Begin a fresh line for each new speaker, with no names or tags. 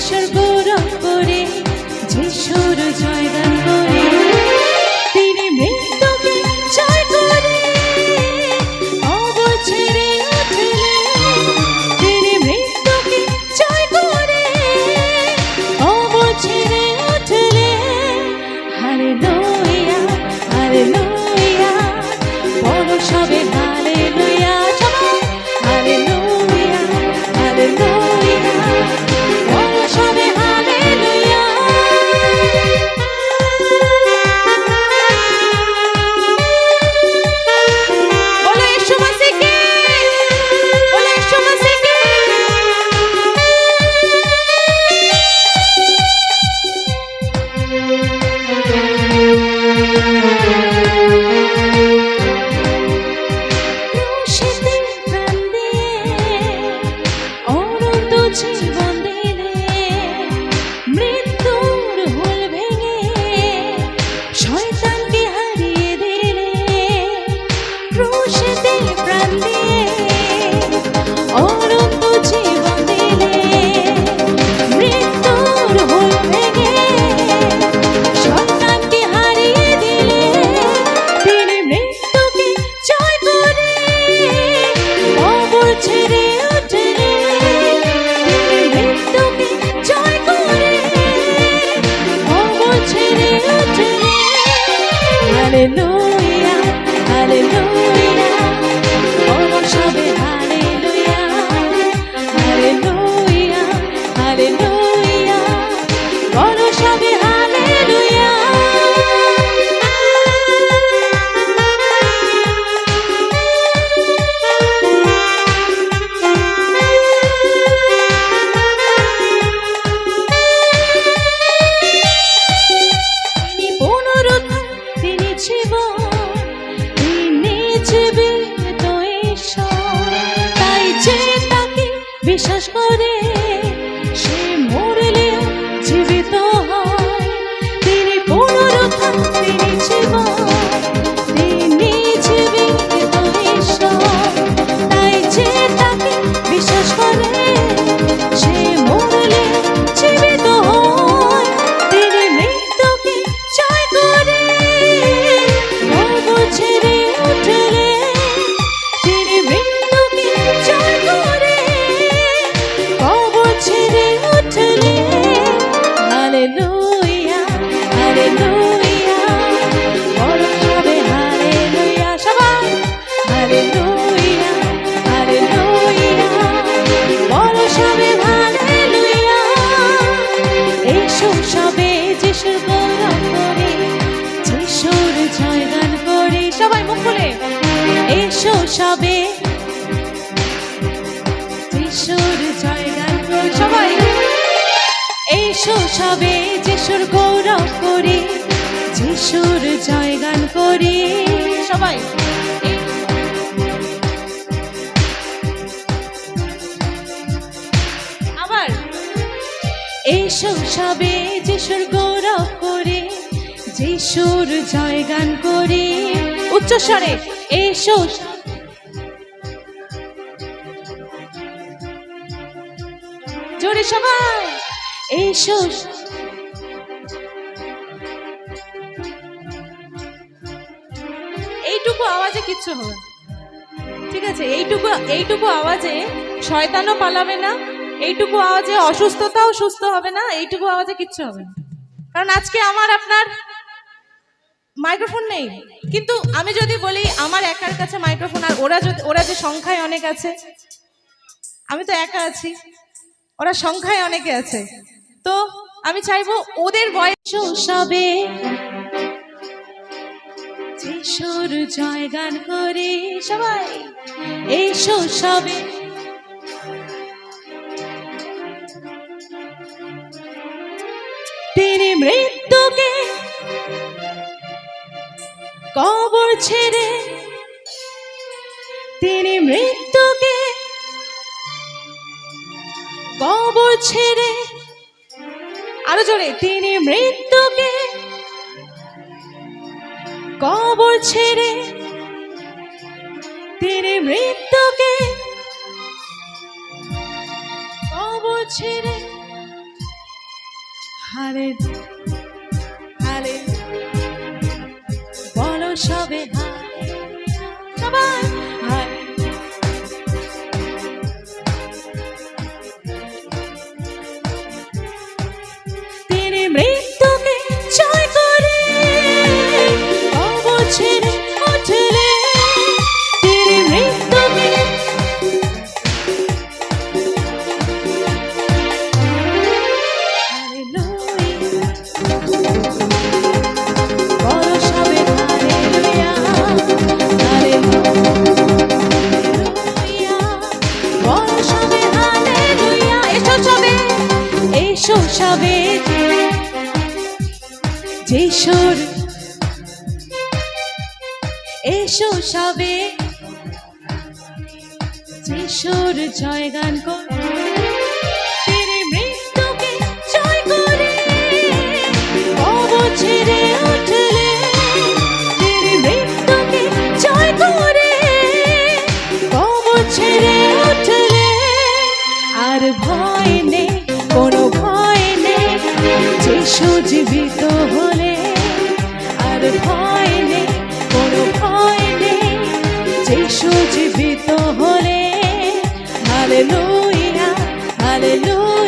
যিশুর গৌরব করে, যিশুর জয়গান করে। তিনি মৃত্যুকে জয় করে কবর ছেড়ে উঠলেন। তিনি মৃত্যুকে জয় করে কবর ছেড়ে উঠলেন। হালেলুয়া হালেলুয়া, বলো সবে হালেলুয়া, সবাই হালেলুয়া হালেলুয়া, বলো সবে হালেলুয়া। বলো ইয়েশু মসিহকে, বলো ইয়েশু মসিহকে। ক্রুশেতে প্রাণ দিয়ে অনন্ত জীবন দিলে, মৃত্যুর হুল ভেঙে শয়তানকে হারিয়ে দিলে। ক্রুশেতে প্রাণ দিয়ে অনন্ত জীবন দিলে, মৃত্যুর হুল ভেঙে শয়তানকে হারিয়ে দিলে। তিনি মৃত্যুকে জয় করে কবর ছেড়ে উঠলেন। তিনি মৃত্যুকে জয় করে কবর ছেড়ে উঠলেন। হালেলুয়া হালেলুয়া, বলো সবে হালেলুয়া হালেলুয়া হালেলুয়া, বলো সবে হালেলুয়া। তিনি পুনরুত্থান, তিনি জীবন, তিনি জীবিত ঈশ্বর। তাই যে তাকে বিশ্বাস করে সে মরলেও জীবিত হয়। তিনি পুনরুত্থান, তিনি জীবন, তিনি জীবিত ঈশ্বর। তাই যে তাকে বিশ্বাস করে সে মরলেও জীবিত হয়। তিনি মৃত্যুকে জয় করে কবর ছেড়ে উঠলেন। তিনি মৃত্যুকে জয় করে কবর ছেড়ে উঠলেন। হালেলুয়া হালেলুয়া, বলো সবে হালেলুয়া, সবাই হালেলুয়া হালেলুয়া, বলো সবে হালেলুয়া। এসো সবে যিশুর গৌরব করে, যিশুর জয়গান করে। সবাই মুখ খুলে এসো সবে যিশুর জয়গান করে। সবাই এসো সবে যিশুর গৌরব করে, যিশুর জয়গান করে। সবাই আবার এসো সবে যিশুর গৌরব করে, যিশুর জয়গান করে। উচ্চস্বরে এসো, জোরে সবাই এসো। এইটুকু আওয়াজে কিচ্ছু হবে না, ঠিক আছে? এইটুকু আওয়াজে শয়তানও পালাবে না, এইটুকু আওয়াজে অসুস্থতাও সুস্থ হবে না, এইটুকু আওয়াজে কিচ্ছু হবে না। কারণ আজকে আমার আপনার মাইক্রোফোন নেই, কিন্তু আমি যদি বলি আমার একার কাছে মাইক্রোফোন, আর ওরা যে সংখ্যায় অনেক আছে, আমি তো একা আছি, ওরা সংখ্যায় অনেকে আছে, তো আমি চাইবো ওদের বয়স সবে যিশুর জয়গান করে। সবাই এসো সবে তিনি মৃত্যুকে কবর ছেড়ে, তিনি মৃত্যুকে কবর ছেড়ে, আরো জোরে, তিনি মৃত্যুকে কবর ছেড়ে, তিনি মৃত্যুকে কবর ছেড়ে হালে হালে বলো সবে সবাই হালে তিনি মৃত্যুকে জয় করে অবছেড়ে উঠলে তিনি মৃত্যুকে সবে যে সুর এসো সবে যে সুর জয়গান করে তিনি মৃত্যুকে জয় করে অবছেড়ে উঠলে তিনি মৃত্যুকে জয় করে অবছেড়ে উঠলে আর ভয় নেই কোনো ভয় নেই যিশু জীবিত হলে আর ভয় নেই কোনো ভয় নেই যিশু জীবিত হলে হালেলুয়া হালেলুয়া